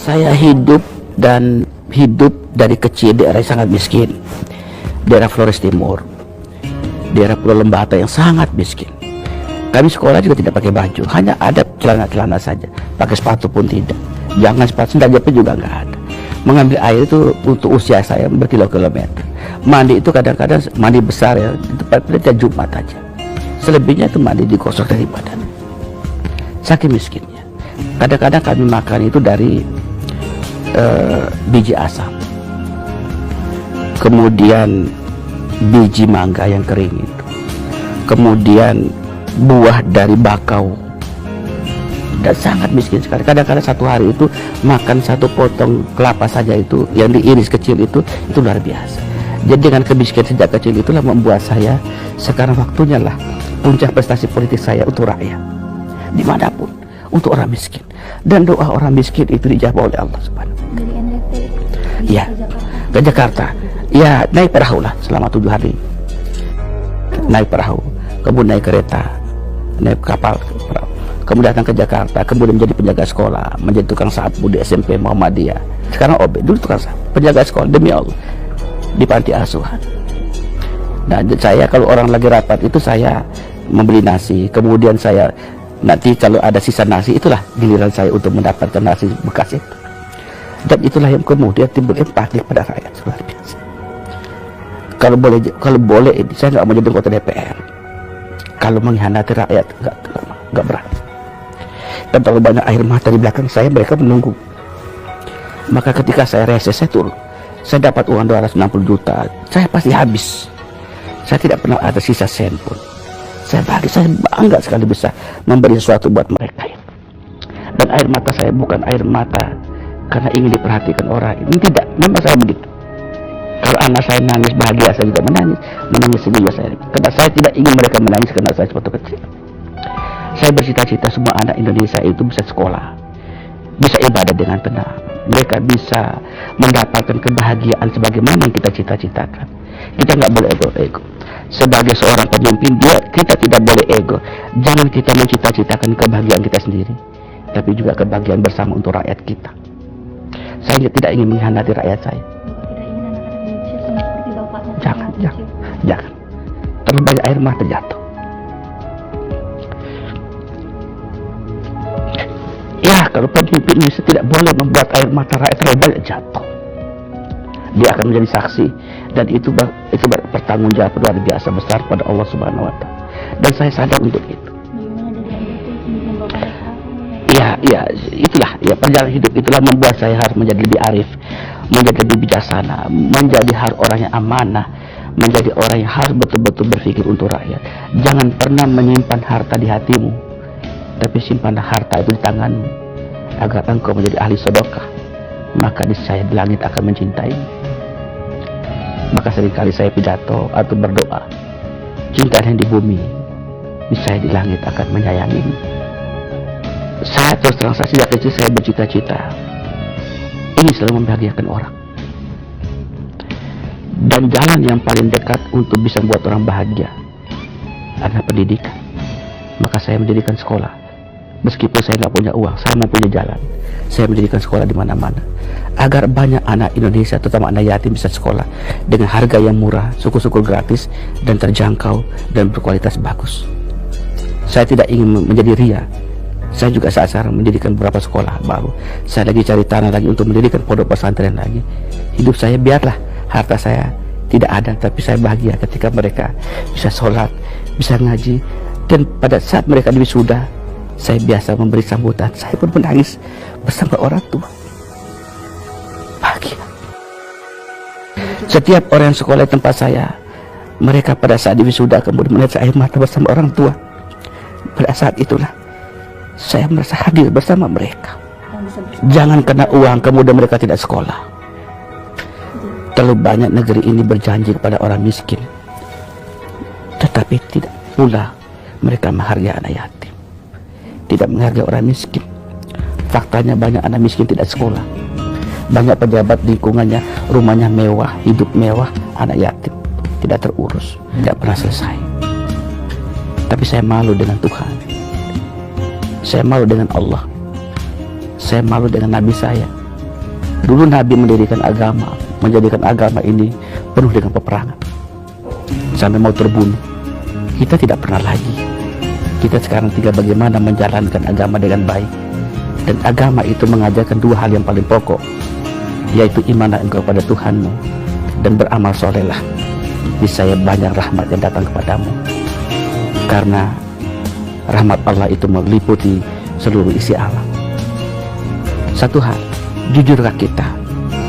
Saya hidup dari kecil di daerah yang sangat miskin, daerah Flores Timur, daerah Pulau Lembata yang sangat miskin. Kami sekolah juga tidak pakai baju, hanya ada celana-celana saja, pakai sepatu pun tidak. Jangan sepatu, sendal jepit juga nggak ada. Mengambil air itu untuk usia saya berkilo-kilometer. Mandi itu kadang-kadang mandi besar ya, di tempat tiap Jumat aja. Selebihnya itu mandi digosok dari badan. Saking miskinnya. Kadang-kadang kami makan itu dari biji asam, kemudian biji mangga yang kering itu, kemudian buah dari bakau, dan sangat miskin sekali. Kadang-kadang satu hari itu makan satu potong kelapa saja itu yang diiris kecil itu luar biasa. Jadi dengan kemiskinan sejak kecil itulah membuat saya sekarang waktunya lah puncak prestasi politik saya untuk rakyat dimanapun, untuk orang miskin, dan doa orang miskin itu dijawab oleh Allah Subhanahu. Dari NTT ya ke Jakarta, ya naik perahu lah selama 7 hari, naik perahu, kemudian naik kereta, naik kapal perahu, kemudian datang ke Jakarta, kemudian menjadi penjaga sekolah, menjadi tukang sapu di SMP Muhammadiyah, sekarang OB, dulu tukang sapu, penjaga sekolah demi Allah di panti asuhan. Nah saya kalau orang lagi rapat itu saya membeli nasi, kemudian saya nanti kalau ada sisa nasi itulah giliran saya untuk mendapatkan nasi bekas itu. Dan itulah yang kemudian timbul empati pada rakyat luar biasa. Kalau boleh saya nggak mau jadi anggota DPR. Kalau mengkhianati rakyat nggak berani. Dan terlalu banyak air mata di belakang saya, mereka menunggu. Maka ketika saya reses, saya turun. Saya dapat uang 260 juta, saya pasti habis. Saya tidak pernah ada sisa sen pun. Saya bangga sekali bisa memberi sesuatu buat mereka. Dan air mata saya bukan air mata karena ingin diperhatikan orang. Ini tidak, memang saya begitu. Kalau anak saya nangis bahagia, saya juga menangis juga saya. Karena saya tidak ingin mereka menangis karena saya waktu kecil. Saya bercita-cita semua anak Indonesia itu bisa sekolah, bisa ibadah dengan tenang. Mereka bisa mendapatkan kebahagiaan sebagaimana yang kita cita-citakan. Kita nggak boleh ego. Sebagai seorang pemimpin, kita tidak boleh ego. Jangan kita mencita-citakan kebahagiaan kita sendiri, tapi juga kebahagiaan bersama untuk rakyat kita. Saya tidak ingin mengkhianati rakyat saya. Jangan. Terlalu banyak air mata jatuh. Ya, kalau pemimpin Indonesia tidak boleh membuat air mata rakyat terlalu banyak jatuh. Dia akan menjadi saksi, dan itu bertanggung jawab luar biasa besar pada Allah Subhanahu Wa Taala. Dan saya sadar untuk itu. Ya, itulah ya perjalanan hidup itulah membuat saya harus menjadi lebih arif, menjadi lebih bijaksana, menjadi orang yang amanah, menjadi orang yang harus betul-betul berpikir untuk rakyat. Jangan pernah menyimpan harta di hatimu, tapi simpanlah harta itu di tanganmu, agar engkau menjadi ahli sedekah, maka niscaya di langit akan mencintaimu. Maka seringkali saya pidato atau berdoa, cinta yang di bumi, niscaya di langit akan menyayangimu. Saya terus terang, saya sejak kecil saya bercita-cita ingin selalu membahagiakan orang. Dan jalan yang paling dekat untuk bisa membuat orang bahagia adalah pendidikan. Maka saya mendirikan sekolah. Meskipun saya nggak punya uang, saya mau punya jalan. Saya mendirikan sekolah di mana-mana, agar banyak anak Indonesia, terutama anak yatim, bisa sekolah dengan harga yang murah, suku-suku gratis, dan terjangkau, dan berkualitas bagus. Saya tidak ingin menjadi ria. Saya juga saat sekarang mendirikan beberapa sekolah baru. Saya lagi cari tanah lagi untuk mendirikan pondok pesantren lagi. Hidup saya biarlah harta saya tidak ada, tapi saya bahagia ketika mereka bisa sholat, bisa ngaji. Dan pada saat mereka wisuda, saya biasa memberi sambutan. Saya pun menangis bersama orang tua. Bahagia. Setiap orang yang sekolah di tempat saya, mereka pada saat wisuda kemudian melihat air mata bersama orang tua. Pada saat itulah saya merasa hadir bersama mereka. Jangan karena uang kemudian mereka tidak sekolah. Terlalu banyak negeri ini berjanji kepada orang miskin, tetapi tidak pula mereka menghargai anak yatim, tidak menghargai orang miskin. Faktanya banyak anak miskin tidak sekolah. Banyak pejabat lingkungannya rumahnya mewah, hidup mewah, anak yatim tidak terurus, tidak pernah selesai. Tapi saya malu dengan Tuhan. Saya malu dengan Allah. Saya malu dengan Nabi saya. Dulu Nabi mendirikan agama, menjadikan agama ini penuh dengan peperangan, sampai mau terbunuh. Kita tidak pernah lagi. Kita sekarang tinggal bagaimana menjalankan agama dengan baik. Dan agama itu mengajarkan dua hal yang paling pokok, yaitu imanlah engkau pada Tuhanmu dan beramal solehlah, niscaya banyak rahmat yang datang kepadamu. Karena rahmat Allah itu meliputi seluruh isi alam. Satu hal, jujurkah kita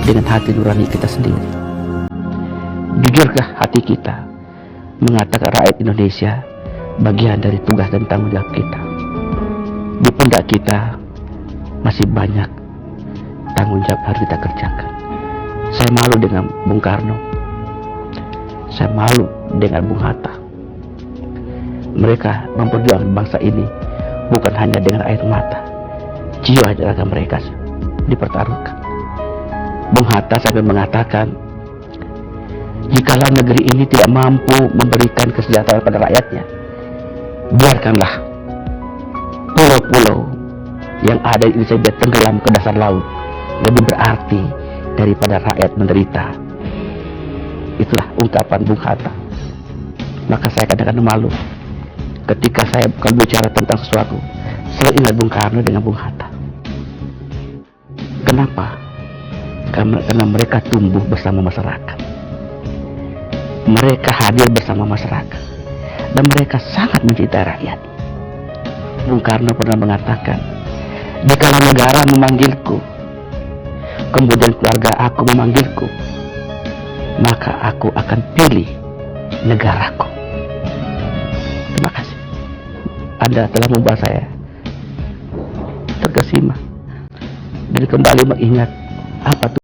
dengan hati nurani kita sendiri? Jujurkah hati kita mengatakan rakyat Indonesia bagian dari tugas dan tanggung jawab kita? Di pundak kita masih banyak tanggung jawab harus kita kerjakan. Saya malu dengan Bung Karno, saya malu dengan Bung Hatta. Mereka memperjuangkan bangsa ini bukan hanya dengan air mata, jiwa dan raga mereka dipertaruhkan. Bung Hatta sampai mengatakan, jikalau negeri ini tidak mampu memberikan kesejahteraan pada rakyatnya, biarkanlah pulau-pulau yang ada di Indonesia biar tenggelam ke dasar laut, lebih berarti daripada rakyat menderita. Itulah ungkapan Bung Hatta. Maka saya kadang-kadang malu ketika saya bukan bicara tentang sesuatu, selalu ingat Bung Karno dengan Bung Hatta. Kenapa? Karena mereka tumbuh bersama masyarakat, mereka hadir bersama masyarakat, dan mereka sangat mencintai rakyat. Bung Karno pernah mengatakan, jika negara memanggilku, kemudian keluarga aku memanggilku, maka aku akan pilih negaraku. Terima kasih. Anda telah membuat saya terkesima dan kembali mengingat apa